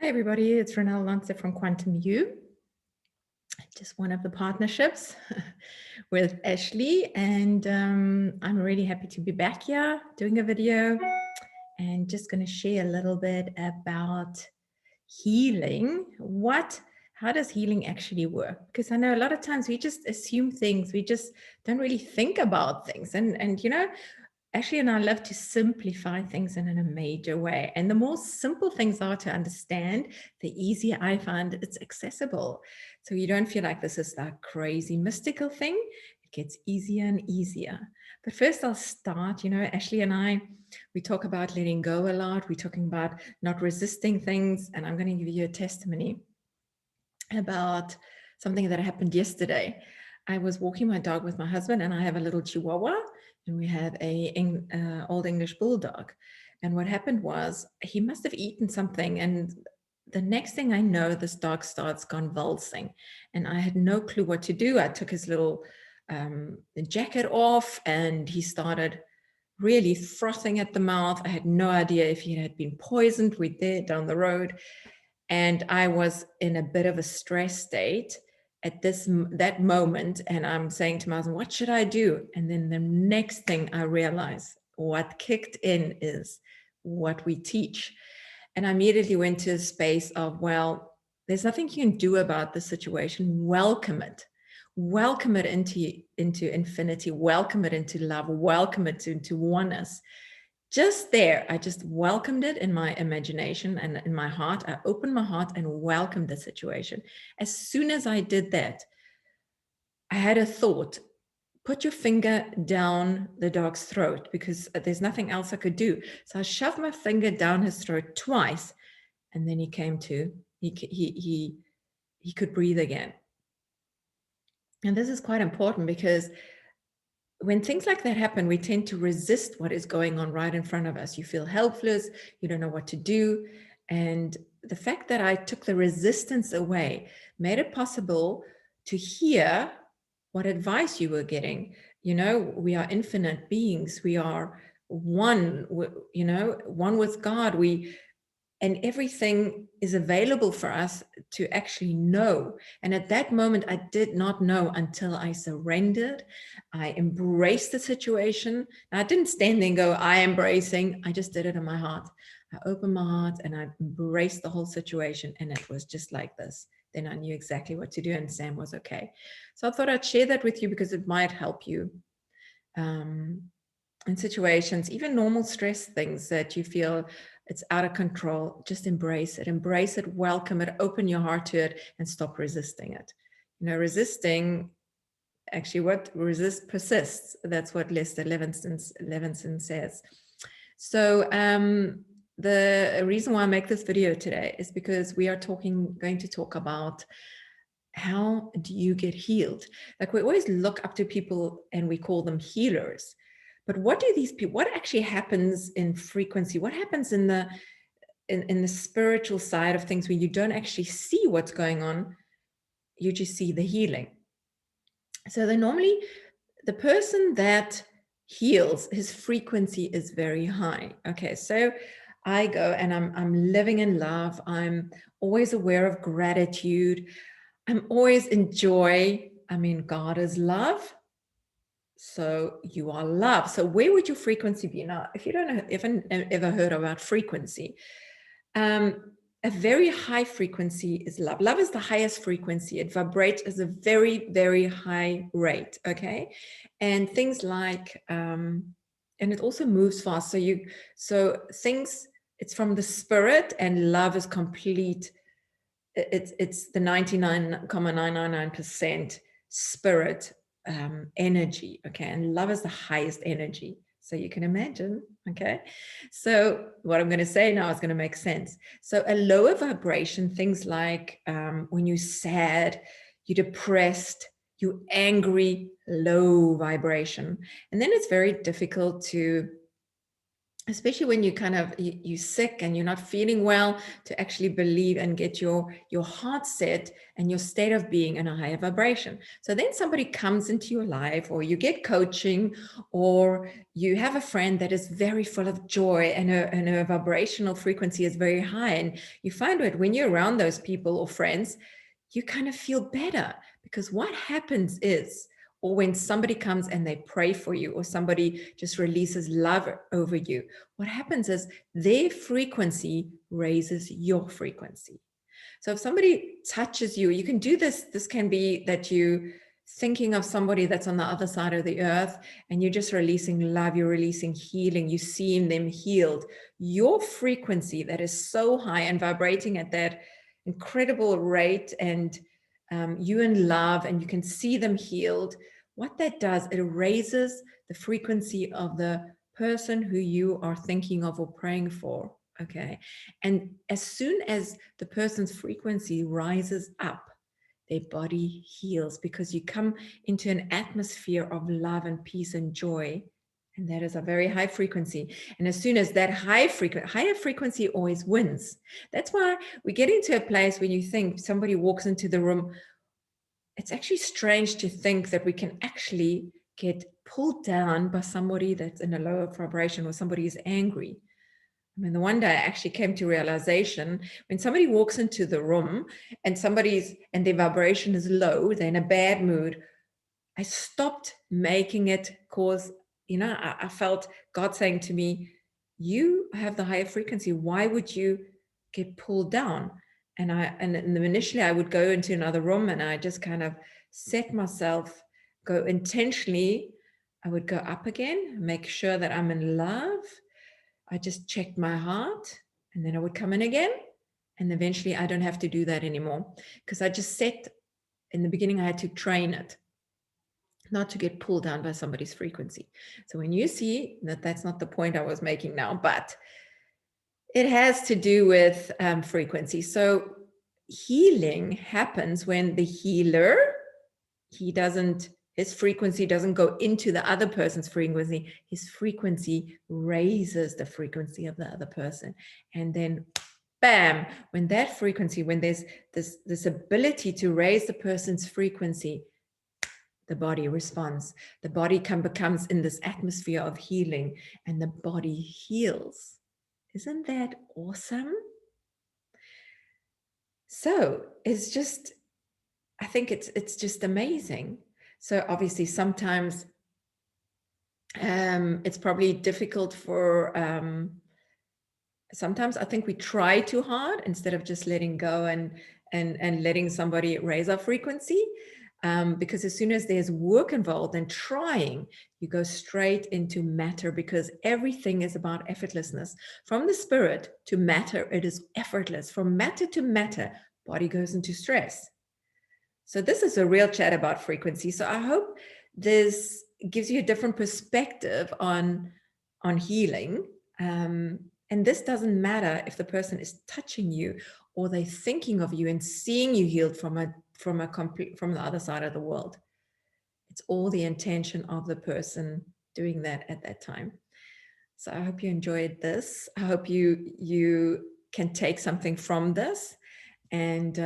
Hi everybody, it's Renelle Lance from Quantum U, just one of the partnerships with Ashley, and I'm really happy to be back here doing a video and just going to share a little bit about healing. How does healing actually work? Because I know a lot of times we just assume things, we just don't really think about things, and Ashley and I love to simplify things in a major way. And the more simple things are to understand, the easier I find it's accessible. So you don't feel like this is that crazy mystical thing. It gets easier and easier. But first I'll start, Ashley and I, we talk about letting go a lot. We're talking about not resisting things. And I'm going to give you a testimony about something that happened yesterday. I was walking my dog with my husband, and I have a little Chihuahua, and we have a old English bulldog. And what happened was he must have eaten something, and the next thing I know, this dog starts convulsing, and I had no clue what to do. I took his little jacket off, and he started really frothing at the mouth. I had no idea if he had been poisoned. We're there down the road. And I was in a bit of a stress state at that moment. And I'm saying to myself, what should I do? And then the next thing I realized, what kicked in is what we teach. And I immediately went to a space of, well, there's nothing you can do about the situation. Welcome it. Welcome it into infinity. Welcome it into love. Welcome it into oneness. Just there, I just welcomed it in my imagination and in my heart. I opened my heart and welcomed the situation. As soon as I did that, I had a thought: put your finger down the dog's throat, because there's nothing else I could do. So I shoved my finger down his throat twice, and then he came to. He could breathe again. And this is quite important, because when things like that happen, we tend to resist what is going on right in front of us. You feel helpless, you don't know what to do. And the fact that I took the resistance away made it possible to hear what advice you were getting. We are infinite beings. We are one, one with God. And everything is available for us to actually know. And at that moment, I did not know until I surrendered. I embraced the situation. I didn't stand there and go, I embracing. I just did it in my heart. I opened my heart and I embraced the whole situation. And it was just like this. Then I knew exactly what to do, and Sam was okay. So I thought I'd share that with you because it might help you in situations, even normal stress things that you feel it's out of control. Just embrace it, welcome it, open your heart to it, and stop resisting it. Resisting, actually, what resist persists. That's what Lester Levinson says. So the reason why I make this video today is because we are going to talk about how do you get healed. Like, we always look up to people and we call them healers. But what do these people, what actually happens in frequency? What happens in the spiritual side of things, where you don't actually see what's going on? You just see the healing. So the person that heals, his frequency is very high. Okay, so I go and I'm living in love. I'm always aware of gratitude. I'm always in joy. I mean, God is love. So you are love. So where would your frequency be? Now, if you don't know, ever heard about frequency, a very high frequency is love. Love is the highest frequency. It vibrates at a very, very high rate. Okay. And things like, and it also moves fast. So things, it's from the spirit, and love is complete. It's the 99.999% spirit energy. Okay. And love is the highest energy. So you can imagine. Okay. So what I'm going to say now is going to make sense. So a lower vibration, things like when you're sad, you're depressed, you're angry, low vibration. And then it's very difficult to especially when you kind of you're sick and you're not feeling well, to actually believe and get your heart set and your state of being in a higher vibration. So then somebody comes into your life, or you get coaching, or you have a friend that is very full of joy, and her vibrational frequency is very high, and you find that when you're around those people or friends, you kind of feel better, because what happens is, or when somebody comes and they pray for you, or somebody just releases love over you, what happens is their frequency raises your frequency. So if somebody touches you, you can do this. This can be that you thinking of somebody that's on the other side of the earth, and you're just releasing love, you're releasing healing, you're seeing them healed. Your frequency that is so high and vibrating at that incredible rate, and you in love, and you can see them healed. What that does, it raises the frequency of the person who you are thinking of or praying for. Okay. And as soon as the person's frequency rises up, their body heals, because you come into an atmosphere of love and peace and joy. And that is a very high frequency. And as soon as that higher frequency always wins. That's why we get into a place when you think somebody walks into the room. It's actually strange to think that we can actually get pulled down by somebody that's in a lower vibration, or somebody is angry. I mean, the one day I actually came to realization, when somebody walks into the room and their vibration is low, they're in a bad mood, I stopped making it cause, I felt God saying to me, you have the higher frequency. Why would you get pulled down? And initially I would go into another room, and I just kind of set myself, go intentionally. I would go up again, make sure that I'm in love. I just checked my heart, and then I would come in again. And eventually I don't have to do that anymore, because I just set, in the beginning, I had to train it not to get pulled down by somebody's frequency. So when you see that, that's not the point I was making now, but it has to do with frequency. So healing happens when the healer, his frequency doesn't go into the other person's frequency. His frequency raises the frequency of the other person. And then bam, when that frequency, when there's this ability to raise the person's frequency, the body responds. The body becomes in this atmosphere of healing, and the body heals. Isn't that awesome? So it's just, I think it's just amazing. So obviously sometimes it's probably difficult for, sometimes I think we try too hard instead of just letting go and letting somebody raise our frequency. Because as soon as there's work involved and trying, you go straight into matter, because everything is about effortlessness. From the spirit to matter, it is effortless. From matter to matter, body goes into stress. So this is a real chat about frequency. So I hope this gives you a different perspective on healing. And this doesn't matter if the person is touching you, or they're thinking of you and seeing you healed from the other side of the world. It's all the intention of the person doing that at that time. So I hope you enjoyed this. I hope you can take something from this. And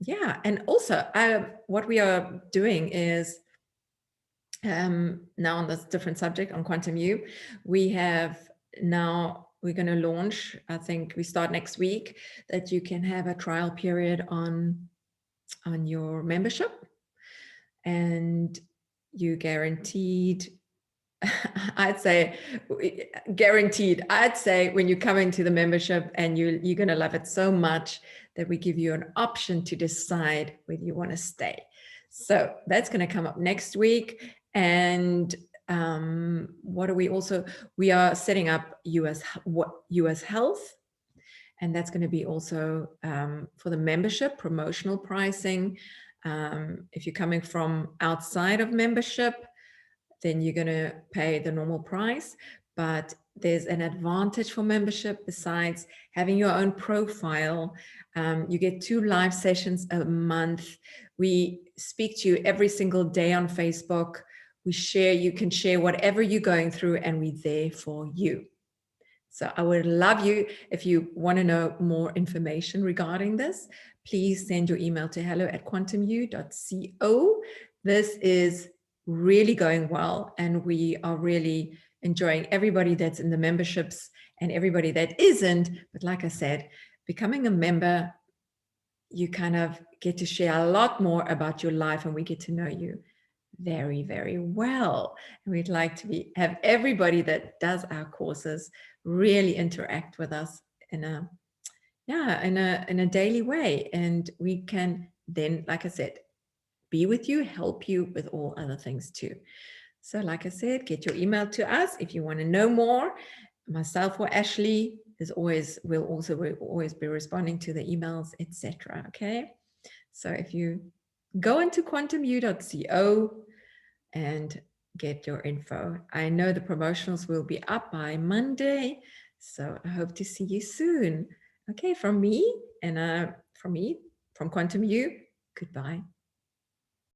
yeah, and also what we are doing is, now on this different subject, on Quantum You, we're going to launch, I think we start next week, that you can have a trial period on your membership, and you guaranteed, I'd say guaranteed, I'd say when you come into the membership, and you're going to love it so much that we give you an option to decide whether you want to stay. So that's going to come up next week. And we are setting up US Health. And that's going to be also for the membership, promotional pricing. If you're coming from outside of membership, then you're going to pay the normal price. But there's an advantage for membership besides having your own profile. You get 2 live sessions a month. We speak to you every single day on Facebook. You can share whatever you're going through, and we're there for you. So I would love you, if you want to know more information regarding this, please send your email to hello@quantumu.co. This is really going well, and we are really enjoying everybody that's in the memberships and everybody that isn't. But like I said, becoming a member, you kind of get to share a lot more about your life, and we get to know you very, very well. And we'd like to have everybody that does our courses really interact with us in a daily way. And we can then, like I said, be with you, help you with all other things too. So like I said, get your email to us if you want to know more. Myself or Ashley will always be responding to the emails, etc. Okay. So if you go into quantumu.co and get your info. I know the promotionals will be up by Monday, so I hope to see you soon. Okay, from me, from Quantum U, goodbye.